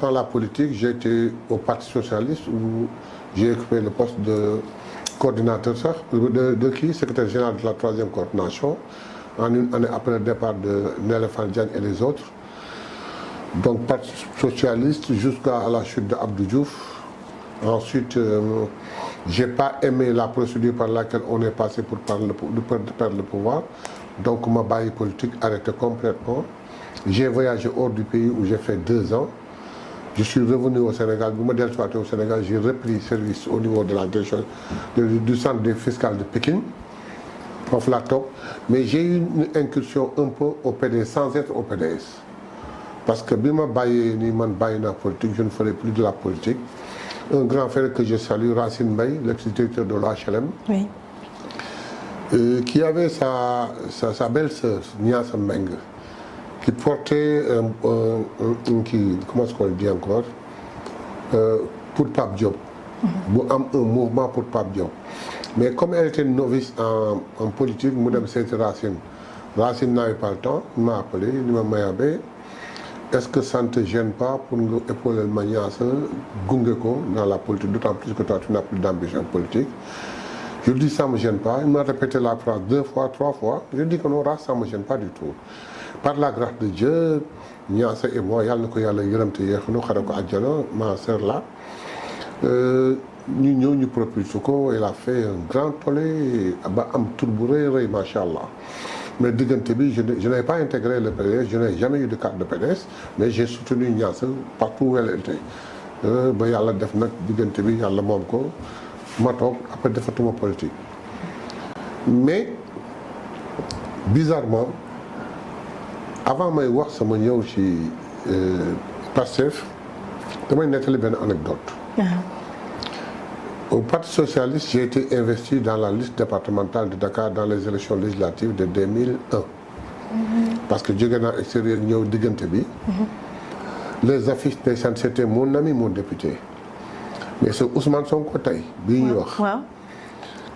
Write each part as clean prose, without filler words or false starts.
Dans la politique, j'ai été au Parti Socialiste où j'ai occupé le poste de coordinateur, de qui, secrétaire général de la 3e coordination, en une année après le départ de Néléphane Diagne et les autres. Donc Parti Socialiste jusqu'à la chute d'Abdou Diouf. Ensuite, j'ai pas aimé la procédure par laquelle on est passé pour perdre le pouvoir. Donc ma baille politique arrêté complètement. J'ai voyagé hors du pays où j'ai fait 2 ans. Je suis revenu au Sénégal. Pour me déplacer au Sénégal, j'ai repris service au niveau de la direction du centre fiscal de Pékin, au Flato. Mais j'ai eu une incursion un peu au PDS sans être au PDS. Parce que bien ma politique, je ne ferai plus de la politique. Un grand frère que je salue, Racine Mbaye, l'ex-directeur de l'HLM, oui. Qui avait sa belle-sœur, Niassa Meng, qui portait comment est-ce qu'on le dit encore, pour Pape Diop, un mouvement pour Pape Diop. Mais comme elle était novice en politique, Mme Racine. Racine n'avait pas le temps, il m'a appelé, il m'a dit est-ce que ça ne te gêne pas pour nous épauler le Manias Gungeko dans la politique, d'autant plus que toi tu n'as plus d'ambition politique. Je lui dis ça ne me gêne pas. Il m'a répété la phrase 2 fois, 3 fois. Je lui dis que non, ça ne me gêne pas du tout. Par la grâce de Dieu, Niassa et moi, ma soeur là, nous propulsons, elle a fait un grand tollé, am tourbouré, machallah. Mais je n'ai pas intégré le PDS, je n'ai jamais eu de carte de PDS, mais j'ai soutenu Niassa partout où elle était. Après défatement politique. Mais, bizarrement, avant de voir ce que je Pastef, je vais vous une anecdote. Au Parti Socialiste, j'ai été investi dans la liste départementale de Dakar dans les élections législatives de 2001. Parce que j'ai dans l'extérieur, les affiches, c'était mon ami, mon député. Mais c'est Ousmane Sonko Tay,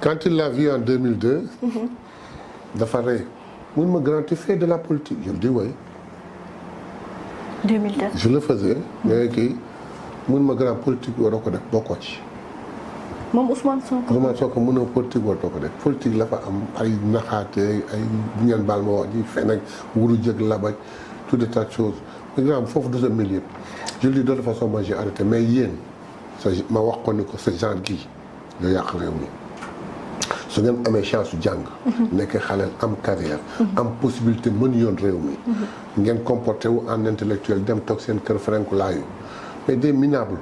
quand il l'a vu en 2002, il a fait grand effet de la politique. Je le dis oui. 2002. Je le faisais, mais mon grand politique, il a fait beaucoup. Ousmane Sonko. Ousmane Sonko mon politique, il a fait politique, il a fait des nakhate, des bignan balmo, des fenêtres, des djeg là-bas, tout des tas de choses. Mais grand, il faut 12 millions. Je le dis de toute façon, moi j'ai arrêté. Mais hier, ma wax ko ni ko ce genre gi yo yak rew mi su ngeen amé chance jang nek xalel am carrière am possibilité mën yoon rew mi ngeen comporté wu en intellectuel dem tok sen kër franco layu mais des minables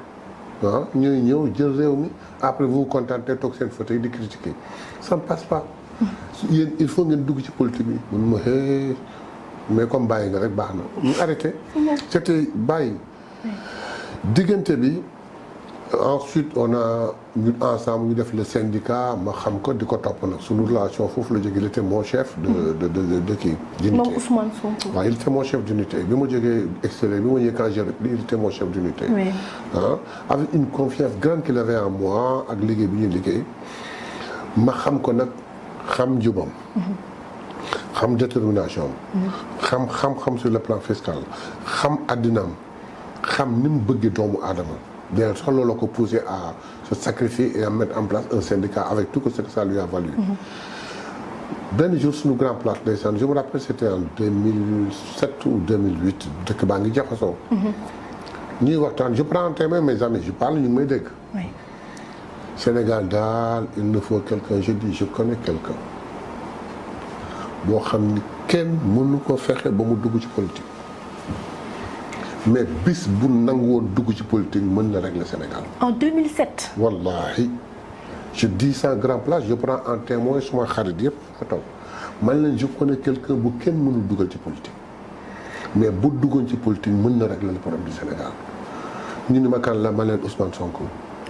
ñoy ñew jël rew mi après vous contenter tok sen fauteuil di critiquer ça ne passe pas il faut ngeen dugg ci politique bi mën ma mais comme baye nga rek baxna ñu arrêté c'était baye digënté bi. Ensuite, on a mis ensemble le syndicat, sous relation, il était mon chef de qui d'unité. Ousmane Sonko. Il était mon chef d'unité. Quand j'ai repris, il était mon chef d'unité. Oui. Avec une confiance grande qu'il avait en moi, avec les gars, je sais détermination, sur le plan fiscal, je sais adinam, je sais Bien sûr, on l'a poussé à se sacrifier et à mettre en place un syndicat avec tout ce que ça lui a valu. Ben jour sur nos grands places, je me rappelle c'était en 2007 ou 2008, de Kebangi Diafaso. Je prends un témoin mes amis, je parle, ils me disent. Oui. Sénégal d'Al, il nous faut quelqu'un, je dis, je connais quelqu'un. Bon, quelqu'un ne peut faire bon de politique. Mais bis bu nango dugg ci politique mën na régler Sénégal. En 2007. Wallahi je dis ça grand place, je prends en témoin suma xarit yépp man je connais quelqu'un bu kenn mënul duggal ci politique mais bu duggoon ci politique mën na régler le problème du Sénégal. ñu ni ma kan la ma Ousmane Sonko.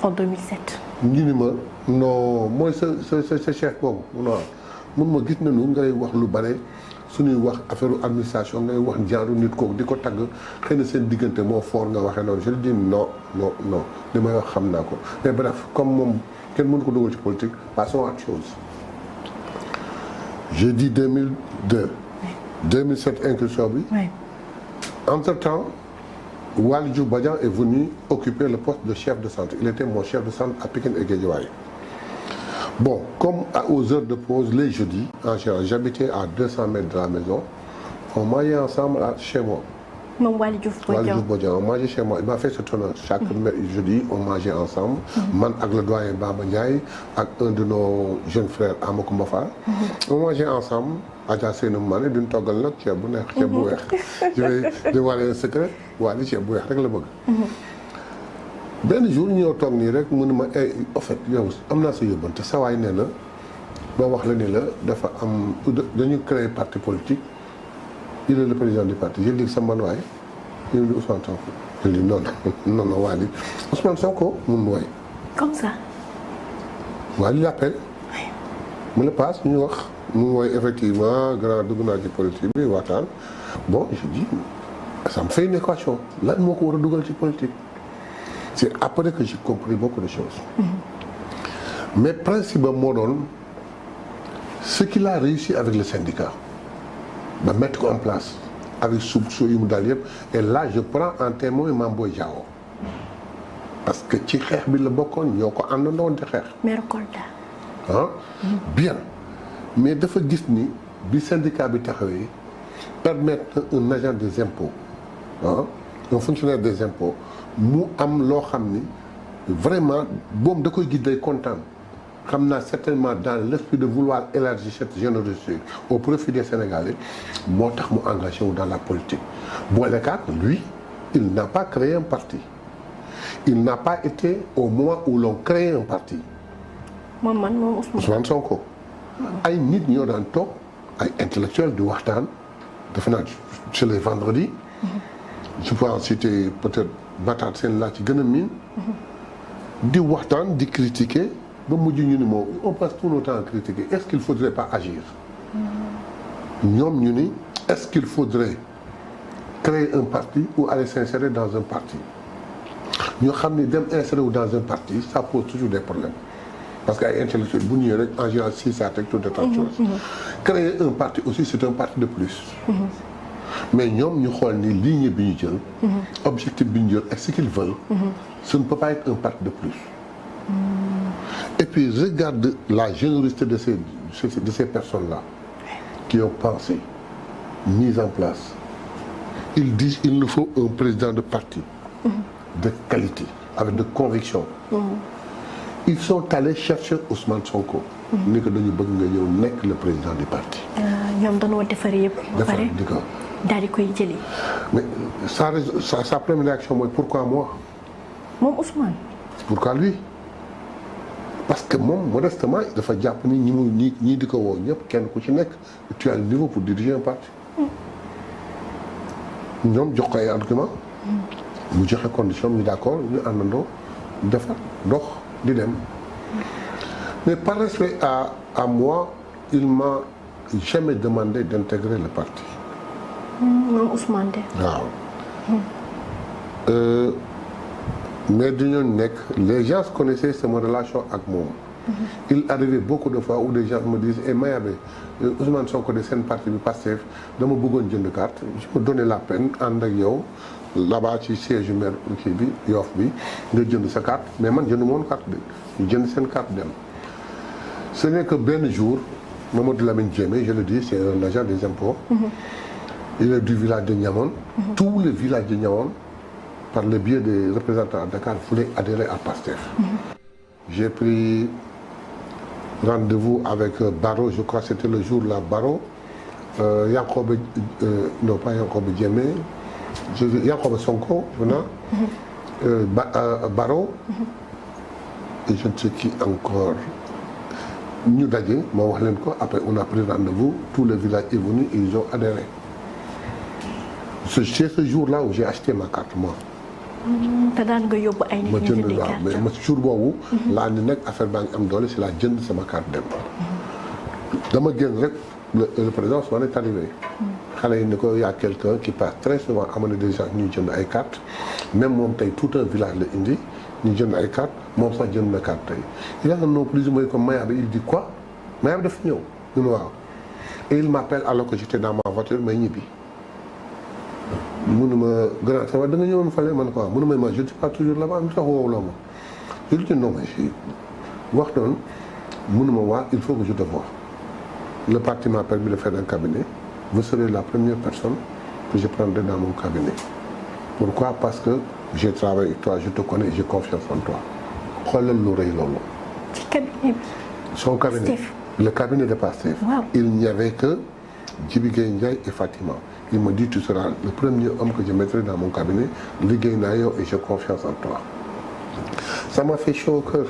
En 2007. ñu ni ma non mooy ce chef boobu non mun ma gis nañu ngay wax lu bare. suñuy wax affaire administration ngay wax genre nit kooku di ko tagg xëy na seen diggante moo fort nga waxee noonu je dis non li may wax xam naa ko mais bref comme moom kenn mënu ko dugal ci politique passons à autre chose. J'ai dit 2002 2007 incursion bi. Entre temps Waly Diouf Bodian est venu occuper le poste de chef de centre. Il était mon chef de centre à Pikine et Guédiawaye. Bon, comme aux heures de pause, les jeudis, en général, j'habitais à 200 mètres de la maison. On mangeait ensemble chez moi. moom Waly Diouf Bodian, on mangeait chez moi. Il m'a fait ce tournage. Chaque jeudi, on mangeait ensemble. Man avec le doyen Baba Ndiaye, avec un de nos jeunes frères, Amadou Mbafa. On mangeait ensemble. Adja Seynou Mané duñ toggal nag ceeb bu neex ceeb bu weex. Je vais dévoiler un secret. Waly ceeb bu weex rek la bëgg. Benn jour ñu ñëw toog nii rek mu ne ma en fait yow am naa sa yóbbante sa waay nee na ba wax la ni la dafa am dañu créer parti politique. Il est le président du parti. J'ai dit que c'est mon waay. Il dit Ousmane Sonko. Je dis non, Waly. Ousmane Sonko, mon waay. Comme ça. Waly l'appelle. Me le passe, ñu wax. Mon waay effectivement, grand dugg naa ci politique bi waxtaan. Bon, je dis, ça me fait une équation. Lan moo ko war a dugal ci politique. C'est après que j'ai compris beaucoup de choses. Mais principalement moo doon ce qu'il a réussi avec le syndicat. Ba mettre en place avec soubso yu mu daal yëpp et là je prends en témoin Mame Boye Diao parce que ci xeex bi la bokkoon ñoo ko àndandoo di xeex. maire Kolda. ah bien mais dafa gis ni bi syndicat bi taxawee permettre un agent des impôts un fonctionnaire des impôts mu am loo xam ni vraiment boom da koy gis day kontaan. Xam naa certainement dans l'esprit de vouloir élargir cette générosité au profit des Sénégalais moo tax mu engagé wu dans la politique. Boole kaat lui il n'a pas créé un parti il n'a pas été au moment où l'on crée un parti. moom Ousmane Sonko. ay nit ñoo daan toog ay intellectuels di waxtaan defe naa c'est les vendredis. je peux en citer peut-être Matar Sène laa ci gën a miin. di waxtaan di critiquer. ba mujj ñu ni moom on passe tout notre temps à critiquer est-ce qu'il faudrait pas agir ñoom ñu ni est-ce qu'il faudrait créer un parti ou aller s'insérer dans un parti ñoo xam ni dem insérer wu dans un parti ça pose toujours des problèmes parce que ay intellectuels bu ñëwee rek en général si ça teg toute autre chose créer un parti aussi c'est un parti de plus mais ñoom ñu xool ni ligne bi ñu jël objectif bi ñu jël et ce qu'ils veulent ce ne peut pas être un parti de plus. Et puis regarde la générosité de ces personnes-là qui ont pensé, mis en place. Ils disent qu'il nous faut un président de parti de qualité, avec de conviction. Ils sont allés chercher Ousmane Sonko. ni que dañu bëgg nga ñëw nekk le président du parti. ñoom dañoo defar yëpp. ba pare daal di koy jëli. mais sa première réaction mooy pourquoi moi. moom Ousmane. pourquoi lui. parce que moom modestement dafa jàpp ni ñii di ko woo ñëpp kenn ku ci nekk tu as le niveau pour diriger un parti. ñoom jox ko ay argument mu joxe condition ñu d'accord ñu àndandoo defar dox di dem. mais par respect à moi il m'a jamais demandé d'intégrer le parti. moom Ousmane de. waaw. mais dañoo nekk les gens connaissaient sama relation ak moom. il arrivait beaucoup de fois où des gens me disent Mayabé Ousmane Sonko de seen parti bi Pastef dama bëggoon jënd carte je me donnais la peine ànd ak yow là-bas ci siège maire kii bi Yoff bi nga jënd sa carte mais man jënd moon carte de ñu jënd seen carte dem. ce n'est que benn jour Mamadou Lamine Diémé je le dis c'est un agent des impôts. il est du village de Niamone. tous les villages de Niamone par le biais des représentants à Dakar voulaient adhérer à Pastef. J'ai pris rendez-vous avec Baro, je crois que c'était le jour là, Baro, Yankoba, non pas Yankoba Diémé, Yankoba Sonko, Baro, et je ne sais qui encore. Nous d'ailleurs, après on a pris rendez-vous, tout le village est venu et ils ont adhéré. C'est ce jour-là où j'ai acheté ma carte, moi. te daan nga yóbbu ay nit ñu jëndi carte mais ma jour boobu. laa ni nag affaire baa ngi am doole si laa jënd sama carte dem. dama génn rek le président Ousmane est arrivé. xale yi ni ko y a quelqu'un qui passe très souvent amana des gens ñuy jënd ay carte même moom tey tout un village la indi ñu jënd ay carte moom sax jënd na carte tey. il a un nom plus ou moins comme Mayabé il dit quoi Mayabé dafa ñëw ñu ne waaw et il m'appelle alors que j'étais dans ma voiture may ñibbi. munuma grand ça va da nga ñëwoon fale man quoi munuma ma je ne suis pas toujours là-bas lu tax woowuloo ma je lui dis non mais wax noonu munuma waa il faut que je te voie. Le parti m'a permis de faire un cabinet. Vous serez la première personne que je prendrai dans mon cabinet. Pourquoi? Parce que j'ai travaillé avec toi, je te connais, j'ai confiance en toi. xoolal lu rëy loolu. ci cabinet bi. son cabinet Pastef. Le cabinet de Pastef. Wow. Il n'y avait que Djibi Gueye Ndiaye et Fatima. Il me dit tu seras le premier homme que je mettrai dans mon cabinet. liggéey naa yow et j'ai confiance en toi. Ça m'a fait chaud au cœur.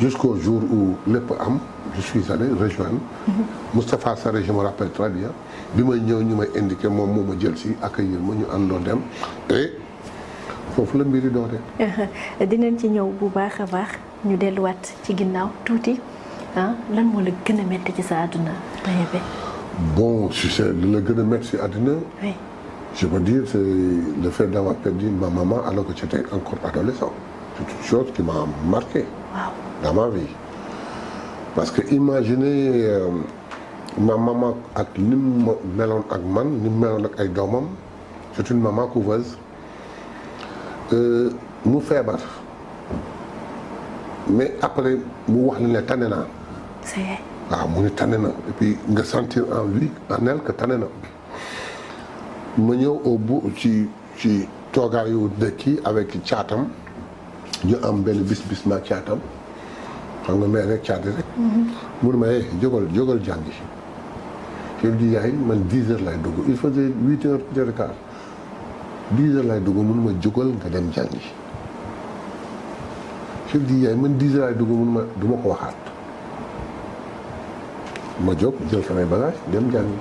Jusqu'au jour où lépp am je suis allé rejoindre Moustapha Sarré, je me rappelle très bien bi may ñëw ñu may indiqué moom moo ma jël si accueillir ma ñu àndoo dem et foofu la mbiri dootee. dinañ ci ñëw bu baax a baax ñu delluwaat ci ginnaaw tuuti ah lan moo la gën a métti ci sa àdduna Bébé. Bon si c'est li la gën a métti si àdduna. Oui. Je peux dire c'est le fait d'avoir perdu ma maman alors que j'étais encore adolescent. C'est une chose qui m'a marqué. Waaw. Dans ma vie. Parce que imaginez ma maman ak ni mu meloon ak man ni mu meloon ak ay doomam c'est une maman couveuse mu feebar mais après mu wax ne tane naa. c'est vrai. waaw mu ne tane na et puis nga sentir en lui en elle que tane na ma ñëw au bout ci toogaayu dëkki avec caatam ñu am benn bis ma caatam. xam nga mais rek caati rek. mun ma jógal jàngi. je lui dis yaay man 10 heures lay dugg il faisait 8 heures 8 heures et quart 10 heures lay dugg mun ma jógal nga dem jàngi. je lui dis yaay man 10 heures lay dugg mun ma du ma ko waxaat. ma jóg jël samay bagage dem jàngi.